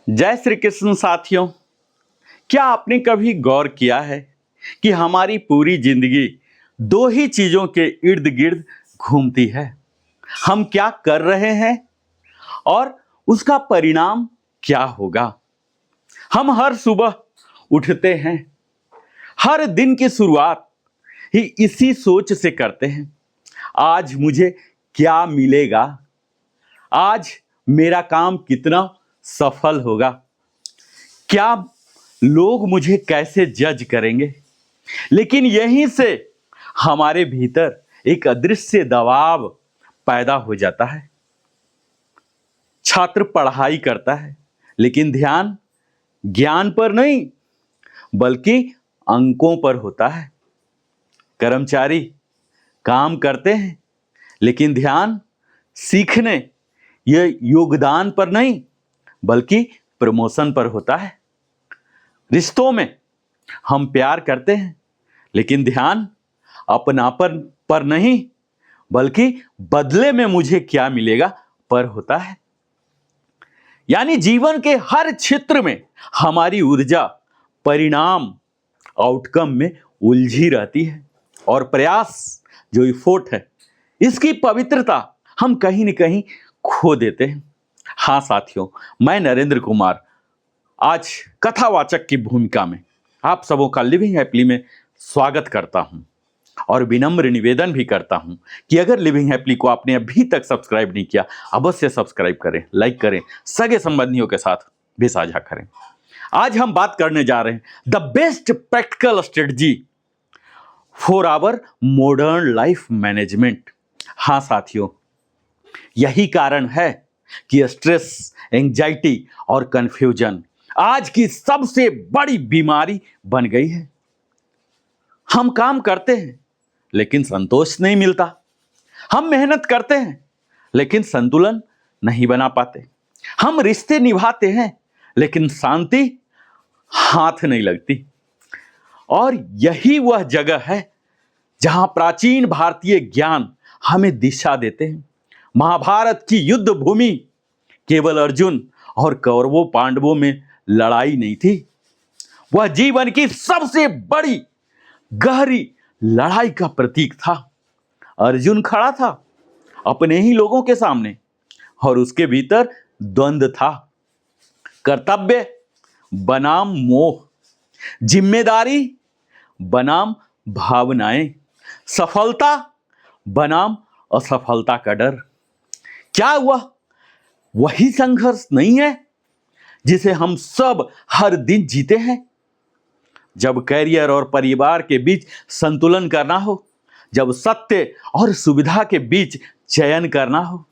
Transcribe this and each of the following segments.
जय श्री कृष्ण साथियों। क्या आपने कभी गौर किया है कि हमारी पूरी जिंदगी दो ही चीजों के इर्द गिर्द घूमती है। हम क्या कर रहे हैं और उसका परिणाम क्या होगा। हम हर सुबह उठते हैं, हर दिन की शुरुआत ही इसी सोच से करते हैं, आज मुझे क्या मिलेगा, आज मेरा काम कितना सफल होगा, क्या लोग मुझे कैसे जज करेंगे। लेकिन यहीं से हमारे भीतर एक अदृश्य दबाव पैदा हो जाता है। छात्र पढ़ाई करता है लेकिन ध्यान ज्ञान पर नहीं बल्कि अंकों पर होता है। कर्मचारी काम करते हैं लेकिन ध्यान सीखने या योगदान पर नहीं बल्कि प्रमोशन पर होता है। रिश्तों में हम प्यार करते हैं लेकिन ध्यान अपनापन पर नहीं बल्कि बदले में मुझे क्या मिलेगा पर होता है। यानी जीवन के हर क्षेत्र में हमारी ऊर्जा परिणाम आउटकम में उलझी रहती है और प्रयास जो इफोर्ट है इसकी पवित्रता हम कहीं न कहीं खो देते हैं। हाँ साथियों, मैं नरेंद्र कुमार आज कथावाचक की भूमिका में आप सबों का लिविंग हैप्पीली में स्वागत करता हूं और विनम्र निवेदन भी करता हूं कि अगर लिविंग हैप्पीली को आपने अभी तक सब्सक्राइब नहीं किया अवश्य सब्सक्राइब करें, लाइक करें, सगे संबंधियों के साथ भी साझा करें। आज हम बात करने जा रहे हैं the best practical strategy for our modern life management. हाँ साथियों, यही कारण है कि स्ट्रेस, एंजाइटी और कंफ्यूजन आज की सबसे बड़ी बीमारी बन गई है। हम काम करते हैं लेकिन संतोष नहीं मिलता, हम मेहनत करते हैं लेकिन संतुलन नहीं बना पाते, हम रिश्ते निभाते हैं लेकिन शांति हाथ नहीं लगती। और यही वह जगह है जहां प्राचीन भारतीय ज्ञान हमें दिशा देते हैं। महाभारत की युद्ध भूमि केवल अर्जुन और कौरवों पांडवों में लड़ाई नहीं थी, वह जीवन की सबसे बड़ी गहरी लड़ाई का प्रतीक था। अर्जुन खड़ा था अपने ही लोगों के सामने और उसके भीतर द्वंद्व था। कर्तव्य बनाम मोह, जिम्मेदारी बनाम भावनाएं, सफलता बनाम असफलता का डर। क्या वह वही संघर्ष नहीं है जिसे हम सब हर दिन जीते हैं? जब कैरियर और परिवार के बीच संतुलन करना हो, जब सत्य और सुविधा के बीच चयन करना हो,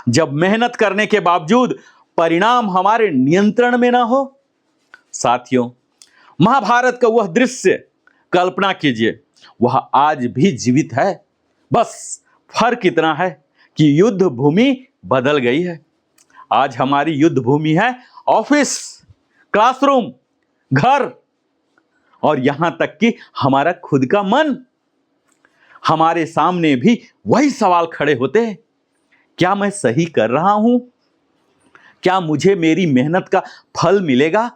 जब मेहनत करने के बावजूद परिणाम हमारे नियंत्रण में ना हो। साथियों, महाभारत का वह दृश्य कल्पना कीजिए, वह आज भी जीवित है। बस फर्क इतना है कि युद्ध भूमि बदल गई है। आज हमारी युद्ध भूमि है ऑफिस, क्लासरूम, घर और यहां तक कि हमारा खुद का मन। हमारे सामने भी वही सवाल खड़े होते हैं, क्या मैं सही कर रहा हूं? क्या मुझे मेरी मेहनत का फल मिलेगा?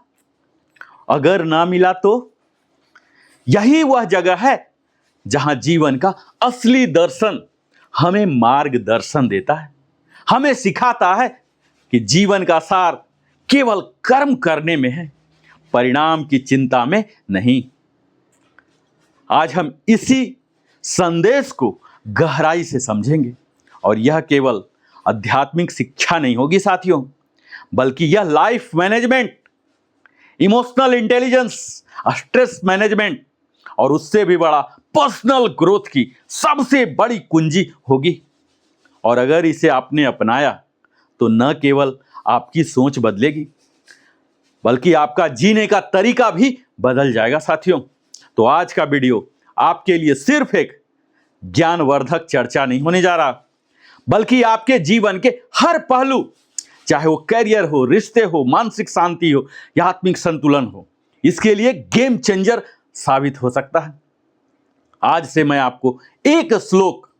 अगर ना मिला तो? यही वह जगह है जहां जीवन का असली दर्शन हमें मार्गदर्शन देता है, हमें सिखाता है कि जीवन का सार केवल कर्म करने में है, परिणाम की चिंता में नहीं। आज हम इसी संदेश को गहराई से समझेंगे और यह केवल आध्यात्मिक शिक्षा नहीं होगी साथियों, बल्कि यह life management, emotional intelligence, stress management और उससे भी बड़ा पर्सनल ग्रोथ की सबसे बड़ी कुंजी होगी। और अगर इसे आपने अपनाया तो न केवल आपकी सोच बदलेगी बल्कि आपका जीने का तरीका भी बदल जाएगा साथियों। तो आज का वीडियो आपके लिए सिर्फ एक ज्ञानवर्धक चर्चा नहीं होने जा रहा, बल्कि आपके जीवन के हर पहलू, चाहे वो करियर हो, रिश्ते हो, मानसिक शांति हो या आत्मिक संतुलन हो, इसके लिए गेम चेंजर साबित हो सकता है। आज से मैं आपको एक श्लोक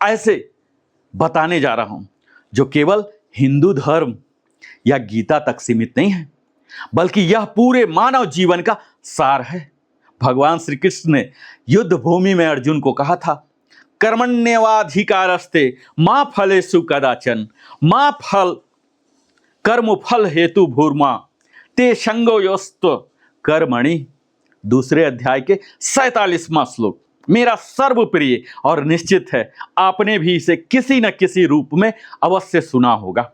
ऐसे बताने जा रहा हूं जो केवल हिंदू धर्म या गीता तक सीमित नहीं है, बल्कि यह पूरे मानव जीवन का सार है। भगवान श्री कृष्ण ने युद्ध भूमि में अर्जुन को कहा था, कर्मण्येवाधिकारस्ते मा फलेषु कदाचन मा फल कर्म फल हेतु भूर्मा ते संगो योस्तो कर्मणि। दूसरे अध्याय के 47वां श्लोक मेरा सर्वप्रिय और निश्चित है आपने भी इसे किसी न किसी रूप में अवश्य सुना होगा।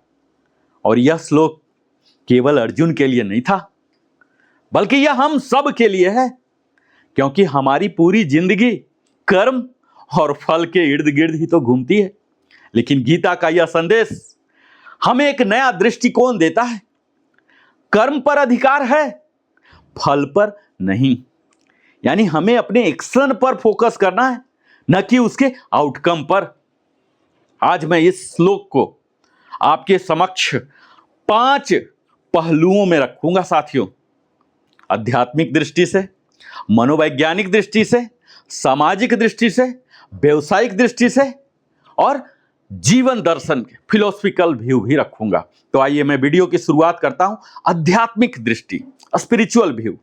और यह श्लोक केवल अर्जुन के लिए नहीं था, बल्कि यह हम सब के लिए है, क्योंकि हमारी पूरी जिंदगी कर्म और फल के इर्द गिर्द ही तो घूमती है। लेकिन गीता का यह संदेश हमें एक नया दृष्टिकोण देता है। कर्म पर अधिकार है, फल पर नहीं। यानी हमें अपने एक्शन पर फोकस करना है, न कि उसके आउटकम पर। आज मैं इस श्लोक को आपके समक्ष 5 पहलुओं में रखूंगा साथियों। आध्यात्मिक दृष्टि से, मनोवैज्ञानिक दृष्टि से, सामाजिक दृष्टि से, व्यवसायिक दृष्टि से और जीवन दर्शन के फिलोसफिकल व्यू भी रखूंगा। तो आइए मैं वीडियो की शुरुआत करता हूं। आध्यात्मिक दृष्टि, स्पिरिचुअल व्यू।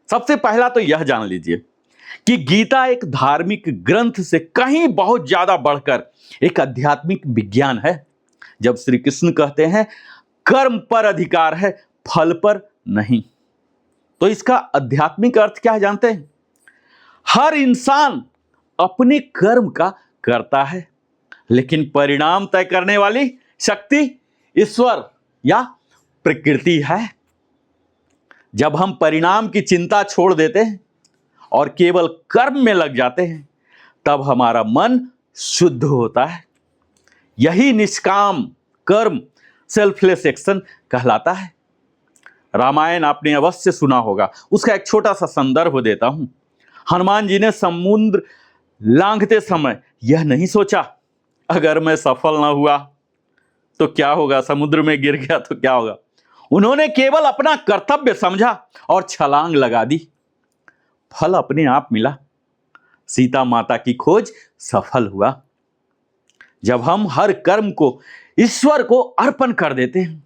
सबसे पहला तो यह जान लीजिए कि गीता एक धार्मिक ग्रंथ से कहीं बहुत ज्यादा बढ़कर एक आध्यात्मिक विज्ञान है। जब श्री कृष्ण कहते हैं कर्म पर अधिकार है, फल पर नहीं, तो इसका आध्यात्मिक अर्थ क्या है जानते हैं? हर इंसान अपने कर्म का करता है, लेकिन परिणाम तय करने वाली शक्ति ईश्वर या प्रकृति है। जब हम परिणाम की चिंता छोड़ देते हैं और केवल कर्म में लग जाते हैं, तब हमारा मन शुद्ध होता है। यही निष्काम कर्म, सेल्फलेस एक्शन कहलाता है। रामायण आपने अवश्य सुना होगा, उसका एक छोटा सा संदर्भ देता हूं। हनुमान जी ने समुद्र लांघते समय यह नहीं सोचा अगर मैं सफल ना हुआ तो क्या होगा, समुद्र में गिर गया तो क्या होगा। उन्होंने केवल अपना कर्तव्य समझा और छलांग लगा दी। फल अपने आप मिला, सीता माता की खोज सफल हुआ। जब हम हर कर्म को ईश्वर को अर्पण कर देते हैं,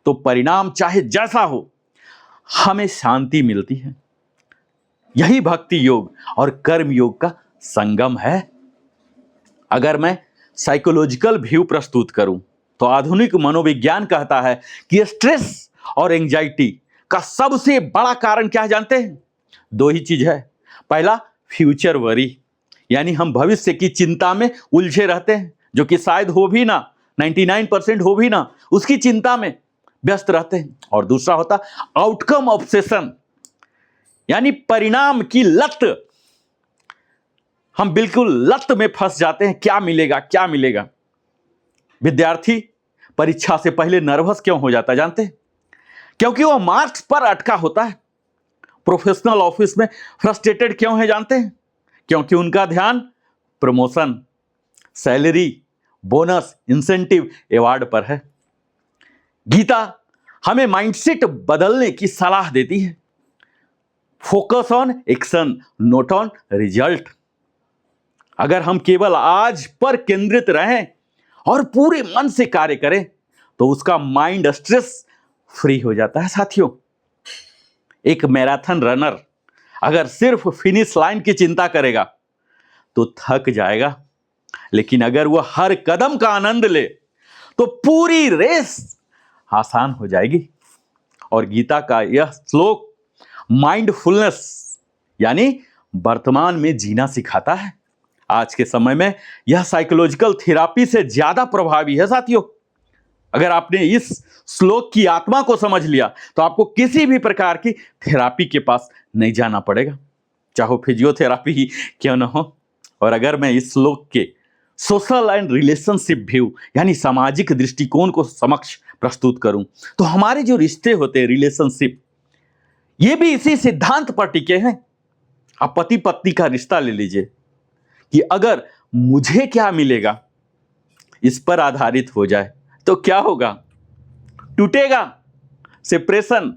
तो परिणाम चाहे जैसा हो, हमें शांति मिलती है। यही भक्ति योग और कर्म योग का संगम है। अगर मैं साइकोलॉजिकल व्यू प्रस्तुत करूं, तो आधुनिक मनोविज्ञान कहता है कि स्ट्रेस और एंजाइटी का सबसे बड़ा कारण क्या है जानते हैं? 2 ही चीज है। पहला, फ्यूचर वरी, यानी हम भविष्य की चिंता में उलझे रहते हैं, जो कि शायद हो भी ना, 99% हो भी ना, उसकी चिंता में व्यस्त रहते हैं। और दूसरा होता आउटकम ऑब्सेशन, यानी परिणाम की लत। हम बिल्कुल लत में फंस जाते हैं, क्या मिलेगा क्या मिलेगा। विद्यार्थी परीक्षा से पहले नर्वस क्यों हो जाता है जानते हैं? क्योंकि वह मार्क्स पर अटका होता है। प्रोफेशनल ऑफिस में फ्रस्ट्रेटेड क्यों है जानते हैं? क्योंकि उनका ध्यान promotion, salary, bonus, incentive, award पर है। गीता हमें माइंडसेट बदलने की सलाह देती है। Focus on action, note on result. अगर हम केवल आज पर केंद्रित रहें और पूरे मन से कार्य करें, तो उसका माइंड स्ट्रेस फ्री हो जाता है साथियों। एक मैराथन रनर अगर सिर्फ फिनिश लाइन की चिंता करेगा तो थक जाएगा, लेकिन अगर वह हर कदम का आनंद ले तो पूरी रेस आसान हो जाएगी। और गीता का यह श्लोक माइंडफुलनेस यानी वर्तमान में जीना सिखाता है। आज के समय में यह साइकोलॉजिकल थेरापी से ज्यादा प्रभावी है साथियों। अगर आपने इस श्लोक की आत्मा को समझ लिया, तो आपको किसी भी प्रकार की थेरापी के पास नहीं जाना पड़ेगा, चाहे फिजियोथेरापी ही क्यों न हो। और अगर मैं इस श्लोक के सोशल एंड रिलेशनशिप व्यू यानी सामाजिक दृष्टिकोण को समक्ष प्रस्तुत करूं, तो हमारे जो रिश्ते होते हैं, रिलेशनशिप, ये भी इसी सिद्धांत पर टिके हैं। आप पति पत्नी का रिश्ता ले लीजिए कि अगर मुझे क्या मिलेगा इस पर आधारित हो जाए तो क्या होगा? टूटेगा, सेपरेशन,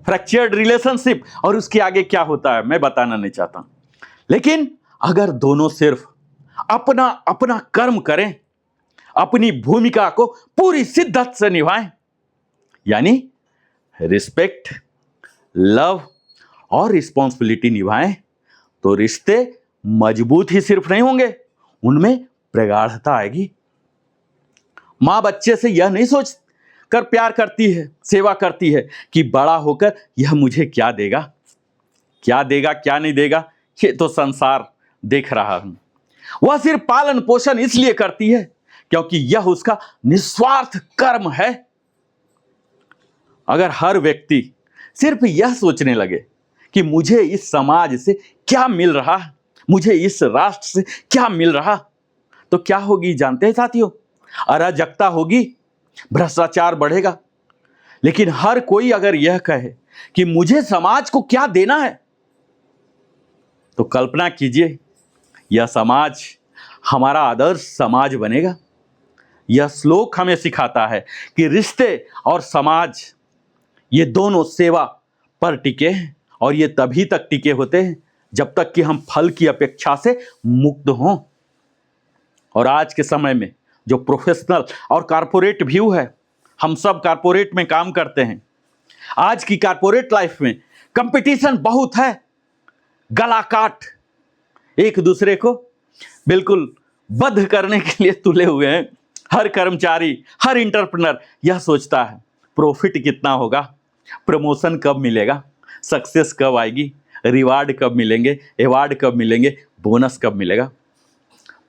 फ्रैक्चर्ड रिलेशनशिप, और उसके आगे क्या होता है मैं बताना नहीं चाहता। लेकिन अगर दोनों सिर्फ अपना अपना कर्म करें, अपनी भूमिका को पूरी शिद्दत से निभाएं, यानी रिस्पेक्ट, लव और रिस्पॉन्सिबिलिटी निभाएं तो रिश्ते मजबूत ही सिर्फ नहीं होंगे, उनमें प्रगाढ़ता आएगी। मां बच्चे से यह नहीं सोच कर प्यार करती है, सेवा करती है कि बड़ा होकर यह मुझे क्या देगा, क्या देगा क्या नहीं देगा, ये तो संसार देख रहा हूं। वह सिर्फ पालन पोषण इसलिए करती है क्योंकि यह उसका निस्वार्थ कर्म है। अगर हर व्यक्ति सिर्फ यह सोचने लगे कि मुझे इस समाज से क्या मिल रहा, मुझे इस राष्ट्र से क्या मिल रहा, तो क्या होगी जानते हैं साथियों? अराजकता होगी, भ्रष्टाचार बढ़ेगा। लेकिन हर कोई अगर यह कहे कि मुझे समाज को क्या देना है, तो कल्पना कीजिए यह समाज हमारा आदर्श समाज बनेगा। यह श्लोक हमें सिखाता है कि रिश्ते और समाज ये दोनों सेवा पर टिके हैं, और ये तभी तक टिके होते हैं जब तक कि हम फल की अपेक्षा से मुक्त हों। और आज के समय में जो प्रोफेशनल और कॉरपोरेट व्यू है, हम सब कॉरपोरेट में काम करते हैं। आज की कॉरपोरेट लाइफ में कंपटीशन बहुत है, गला काट एक दूसरे को बिल्कुल बद्ध करने के लिए तुले हुए हैं। हर कर्मचारी, हर एंटरप्रेन्योर यह सोचता है प्रॉफिट कितना होगा, प्रमोशन कब मिलेगा, सक्सेस कब आएगी, रिवार्ड कब मिलेंगे, अवार्ड कब मिलेंगे, बोनस कब मिलेगा।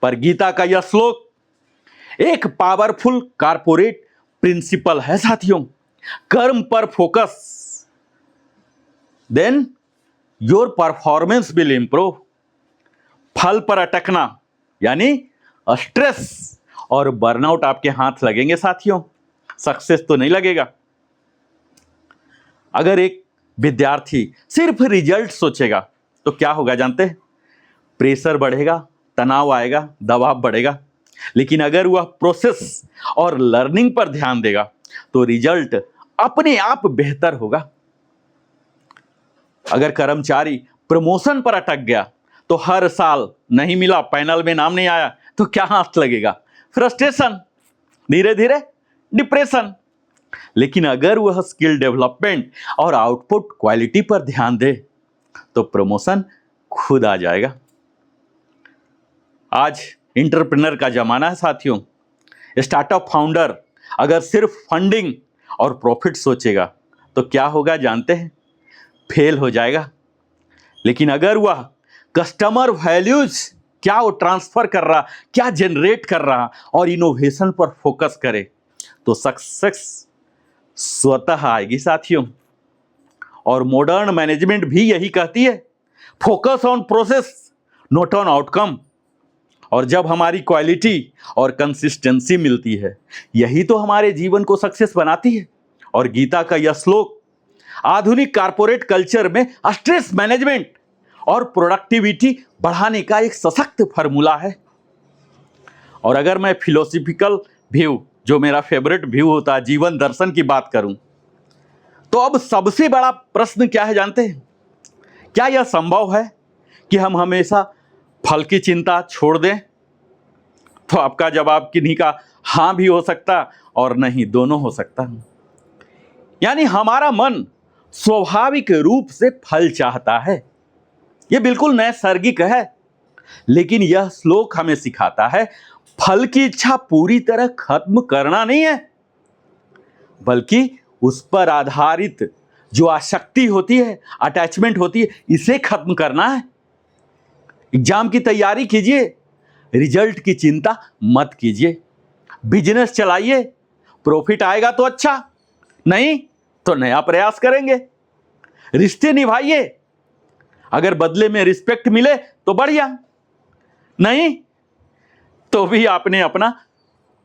पर गीता का यह श्लोक एक पावरफुल कॉरपोरेट प्रिंसिपल है साथियों। कर्म पर focus, then your performance will improve. फल पर अटकना यानी स्ट्रेस और बर्नआउट आपके हाथ लगेंगे साथियों, सक्सेस तो नहीं लगेगा। अगर एक विद्यार्थी सिर्फ रिजल्ट सोचेगा तो क्या होगा जानते हैं? प्रेशर बढ़ेगा, तनाव आएगा, दबाव बढ़ेगा। लेकिन अगर वह प्रोसेस और लर्निंग पर ध्यान देगा तो रिजल्ट अपने आप बेहतर होगा। अगर कर्मचारी प्रमोशन पर अटक गया तो हर साल नहीं मिला, पैनल में नाम नहीं आया, तो क्या हाथ लगेगा? फ्रस्ट्रेशन, धीरे धीरे डिप्रेशन। लेकिन अगर वह स्किल डेवलपमेंट और आउटपुट क्वालिटी पर ध्यान दे तो प्रमोशन खुद आ जाएगा। आज एंटरप्रेन्योर का जमाना है साथियों। स्टार्टअप फाउंडर अगर सिर्फ फंडिंग और प्रॉफिट सोचेगा तो क्या होगा जानते हैं? फेल हो जाएगा। लेकिन अगर वह कस्टमर वैल्यूज क्या वो ट्रांसफर कर रहा, क्या जनरेट कर रहा, और इनोवेशन पर फोकस करे तो सक्सेस स्वतः आएगी साथियों। और मॉडर्न मैनेजमेंट भी यही कहती है, focus on process not on outcome. और जब हमारी क्वालिटी और कंसिस्टेंसी मिलती है, यही तो हमारे जीवन को सक्सेस बनाती है। और गीता का यह श्लोक आधुनिक कॉर्पोरेट कल्चर में स्ट्रेस मैनेजमेंट और प्रोडक्टिविटी बढ़ाने का एक सशक्त फार्मूला है। और अगर मैं फिलोसॉफिकल व्यू, जो मेरा फेवरेट व्यू होता है, जीवन दर्शन की बात करूं, तो अब सबसे बड़ा प्रश्न क्या है जानते हैं? क्या यह संभव है कि हम हमेशा फल की चिंता छोड़ दें? तो आपका जवाब किन्हीं का हाँ भी हो सकता और नहीं, दोनों हो सकता। यानी हमारा मन स्वाभाविक रूप से फल चाहता है, यह बिल्कुल नैसर्गिक है। लेकिन यह श्लोक हमें सिखाता है फल की इच्छा पूरी तरह खत्म करना नहीं है, बल्कि उस पर आधारित जो आसक्ति होती है, अटैचमेंट होती है, इसे खत्म करना है। एग्जाम की तैयारी कीजिए, रिजल्ट की चिंता मत कीजिए। बिजनेस चलाइए, प्रॉफिट आएगा तो अच्छा, नहीं तो नया प्रयास करेंगे। रिश्ते निभाइए, अगर बदले में रिस्पेक्ट मिले तो बढ़िया, नहीं तो भी आपने अपना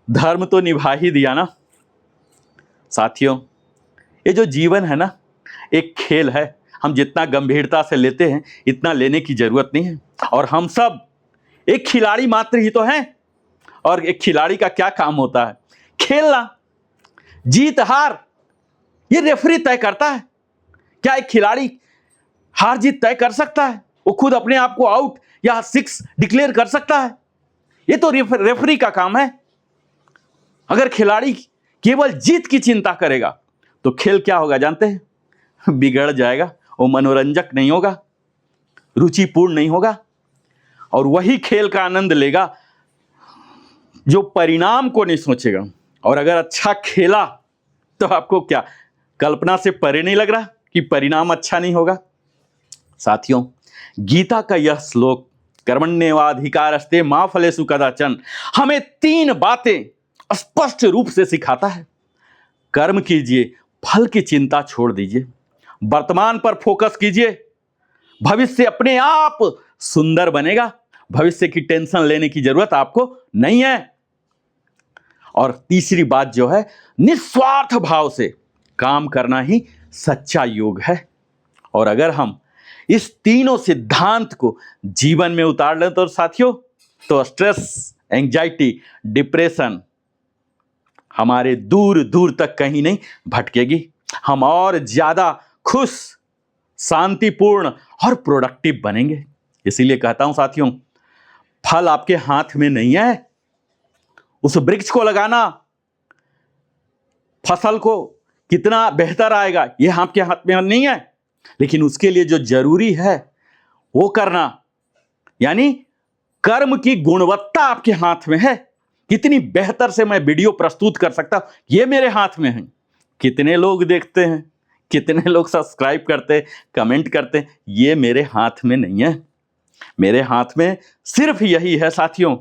धर्म तो निभा ही दिया ना। साथियों, ये जो जीवन है ना, एक खेल है। हम जितना गंभीरता से लेते हैं इतना लेने की जरूरत नहीं है। और हम सब एक खिलाड़ी मात्र ही तो हैं। और एक खिलाड़ी का क्या काम होता है? खेलना। जीत हार ये रेफरी तय करता है। क्या एक खिलाड़ी हार जीत तय कर सकता है? वो खुद अपने आप को आउट या सिक्स डिक्लेयर कर सकता है? ये तो रेफरी का काम है। अगर खिलाड़ी केवल जीत की चिंता करेगा तो खेल क्या होगा जानते हैं? बिगड़ जाएगा, वो मनोरंजक नहीं होगा, रुचिपूर्ण नहीं होगा। और वही खेल का आनंद लेगा जो परिणाम को नहीं सोचेगा। और अगर अच्छा खेला तो आपको क्या कल्पना से परे नहीं लग रहा कि परिणाम अच्छा नहीं होगा? साथियों, गीता का यह श्लोक कर्मण्येवाधिकारस्ते मा फलेषु कदाचन हमें 3 बातें स्पष्ट रूप से सिखाता है। कर्म कीजिए, फल की चिंता छोड़ दीजिए, वर्तमान पर फोकस कीजिए, भविष्य अपने आप सुंदर बनेगा, भविष्य की टेंशन लेने की जरूरत आपको नहीं है। और तीसरी बात जो है, निस्वार्थ भाव से काम करना ही सच्चा योग है। और अगर हम इस तीनों सिद्धांत को जीवन में उतार लें तो साथियों, तो स्ट्रेस, एंजाइटी, डिप्रेशन हमारे दूर दूर तक कहीं नहीं भटकेगी। हम और ज्यादा खुश, शांतिपूर्ण और प्रोडक्टिव बनेंगे। इसीलिए कहता हूं साथियों, फल आपके हाथ में नहीं है। उस वृक्ष को लगाना, फसल को कितना बेहतर आएगा यह आपके हाथ में नहीं है, लेकिन उसके लिए जो जरूरी है वो करना, यानी कर्म की गुणवत्ता आपके हाथ में है। कितनी बेहतर से मैं वीडियो प्रस्तुत कर सकता हूं, ये मेरे हाथ में है। कितने लोग देखते हैं, कितने लोग सब्सक्राइब करते, कमेंट करते, ये मेरे हाथ में नहीं है। मेरे हाथ में सिर्फ यही है साथियों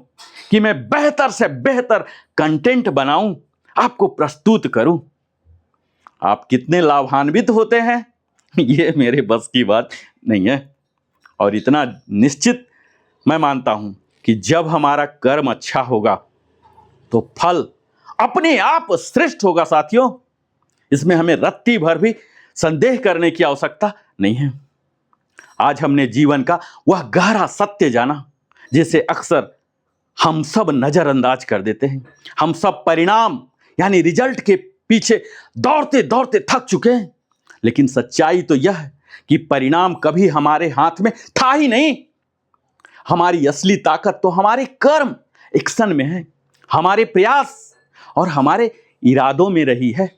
कि मैं बेहतर से बेहतर कंटेंट बनाऊं, आपको प्रस्तुत करूं। आप कितने लाभान्वित होते हैं ये मेरे बस की बात नहीं है। और इतना निश्चित मैं मानता हूं कि जब हमारा कर्म अच्छा होगा तो फल अपने आप श्रेष्ठ होगा साथियों। इसमें हमें रत्ती भर भी संदेह करने की आवश्यकता नहीं है। आज हमने जीवन का वह गहरा सत्य जाना जिसे अक्सर हम सब नजरअंदाज कर देते हैं। हम सब परिणाम यानी रिजल्ट के पीछे दौड़ते दौड़ते थक चुके हैं। लेकिन सच्चाई तो यह है कि परिणाम कभी हमारे हाथ में था ही नहीं। हमारी असली ताकत तो हमारे कर्म, एक्शन में है, हमारे प्रयास और हमारे इरादों में रही है।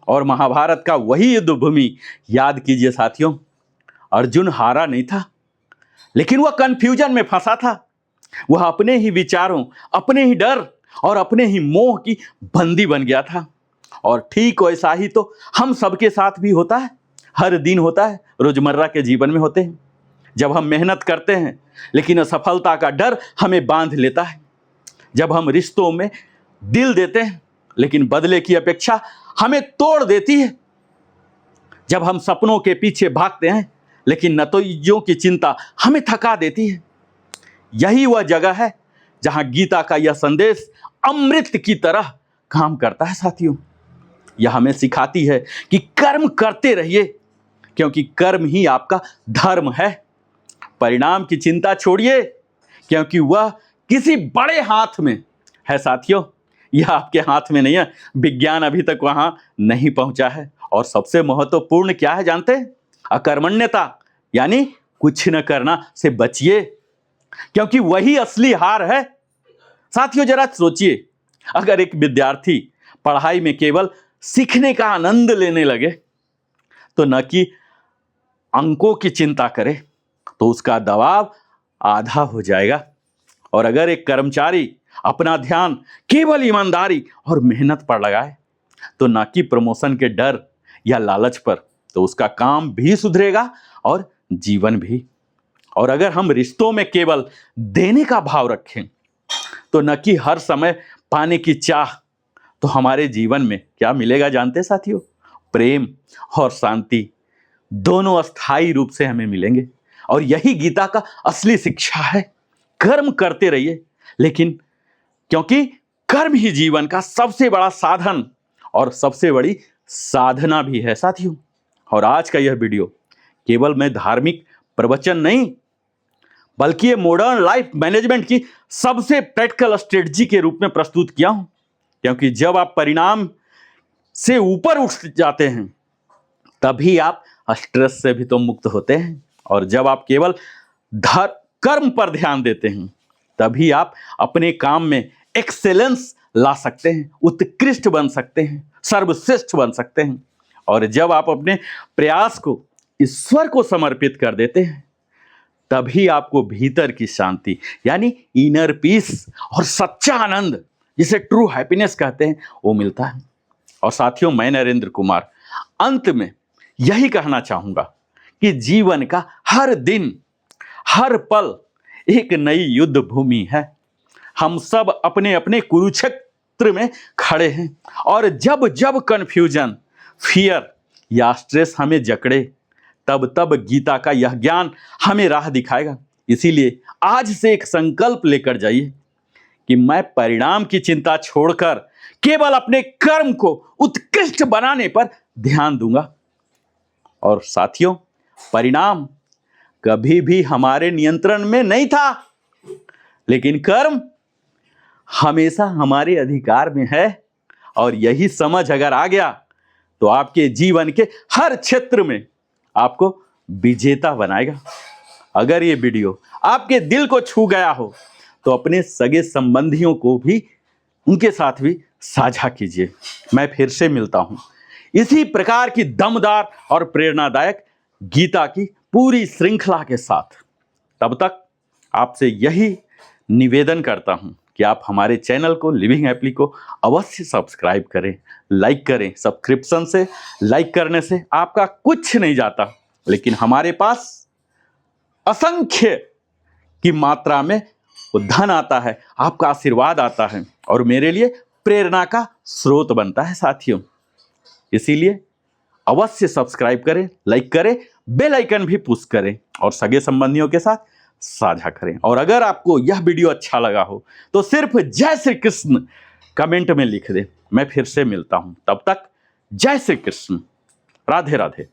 और महाभारत का वही युद्ध भूमि याद कीजिए साथियों। अर्जुन हारा नहीं था, लेकिन वह कंफ्यूजन में फंसा था। वह अपने ही विचारों, अपने ही डर और अपने ही मोह की बंदी बन गया था। और ठीक वैसा ही तो हम सबके साथ भी होता है, हर दिन होता है, रोजमर्रा के जीवन में होते हैं। जब हम मेहनत करते हैं लेकिन असफलता का डर हमें बांध लेता है। जब हम रिश्तों में दिल देते हैं लेकिन बदले की अपेक्षा हमें तोड़ देती है। जब हम सपनों के पीछे भागते हैं लेकिन नतीजों की चिंता हमें थका देती है। यही वह जगह है जहां गीता का यह संदेश अमृत की तरह काम करता है साथियों। यह हमें सिखाती है कि कर्म करते रहिए, क्योंकि कर्म ही आपका धर्म है। परिणाम की चिंता छोड़िए, क्योंकि वह किसी बड़े हाथ में है साथियों। यह आपके हाथ में नहीं है। विज्ञान अभी तक वहां नहीं पहुंचा है। और सबसे महत्वपूर्ण क्या है जानते हैं? अकर्मण्यता, यानी कुछ न करना से बचिए, क्योंकि वही असली हार है साथियों। जरा सोचिए, अगर एक विद्यार्थी पढ़ाई में केवल सीखने का आनंद लेने लगे तो न कि अंकों की चिंता करे, तो उसका दबाव आधा हो जाएगा। और अगर एक कर्मचारी अपना ध्यान केवल ईमानदारी और मेहनत पर लगाए तो न कि प्रमोशन के डर या लालच पर, तो उसका काम भी सुधरेगा और जीवन भी। और अगर हम रिश्तों में केवल देने का भाव रखें तो न कि हर समय पाने की चाह, तो हमारे जीवन में क्या मिलेगा जानते साथियों? प्रेम और शांति दोनों अस्थायी रूप से हमें मिलेंगे। और यही गीता का असली शिक्षा है। कर्म करते रहिए, लेकिन क्योंकि कर्म ही जीवन का सबसे बड़ा साधन और सबसे बड़ी साधना भी है साथियों। और आज का यह वीडियो केवल मैं धार्मिक प्रवचन नहीं, बल्कि ये मॉडर्न लाइफ मैनेजमेंट की सबसे प्रैक्टिकल स्ट्रेटजी के रूप में प्रस्तुत किया हूं। क्योंकि जब आप परिणाम से ऊपर उठ जाते हैं तभी आप स्ट्रेस से भी तो मुक्त होते हैं। और जब आप केवल कर्म पर ध्यान देते हैं तभी आप अपने काम में एक्सेलेंस ला सकते हैं, उत्कृष्ट बन सकते हैं, सर्वश्रेष्ठ बन सकते हैं। और जब आप अपने प्रयास को ईश्वर को समर्पित कर देते हैं, तभी आपको भीतर की शांति यानी इनर पीस और सच्चा आनंद, जिसे ट्रू हैप्पीनेस कहते हैं, वो मिलता है। और साथियों, मैं नरेंद्र कुमार अंत में यही कहना चाहूंगा कि जीवन का हर दिन, हर पल एक नई युद्ध भूमि है। हम सब अपने अपने कुरुक्षेत्र में खड़े हैं, और जब जब कंफ्यूजन, फियर या स्ट्रेस हमें जकड़े, तब तब गीता का यह ज्ञान हमें राह दिखाएगा। इसीलिए आज से एक संकल्प लेकर जाइए कि मैं परिणाम की चिंता छोड़कर केवल अपने कर्म को उत्कृष्ट बनाने पर ध्यान दूंगा। और साथियों, परिणाम कभी भी हमारे नियंत्रण में नहीं था, लेकिन कर्म हमेशा हमारे अधिकार में है। और यही समझ अगर आ गया तो आपके जीवन के हर क्षेत्र में आपको विजेता बनाएगा। अगर ये वीडियो आपके दिल को छू गया हो तो अपने सगे संबंधियों को भी, उनके साथ भी साझा कीजिए। मैं फिर से मिलता हूं इसी प्रकार की दमदार और प्रेरणादायक गीता की पूरी श्रृंखला के साथ। तब तक आपसे यही निवेदन करता हूं कि आप हमारे चैनल को, लिविंग हैप्पीली को अवश्य सब्सक्राइब करें, लाइक करें। सब्सक्रिप्शन से, लाइक करने से आपका कुछ नहीं जाता, लेकिन हमारे पास असंख्य की मात्रा में वो धन आता है, आपका आशीर्वाद आता है, और मेरे लिए प्रेरणा का स्रोत बनता है साथियों। इसीलिए अवश्य सब्सक्राइब करें, लाइक करें, बेल आइकन भी पुश करें, और सगे संबंधियों के साथ साझा करें। और अगर आपको यह वीडियो अच्छा लगा हो तो सिर्फ जय श्री कृष्ण कमेंट में लिख दें। मैं फिर से मिलता हूं, तब तक जय श्री कृष्ण, राधे राधे।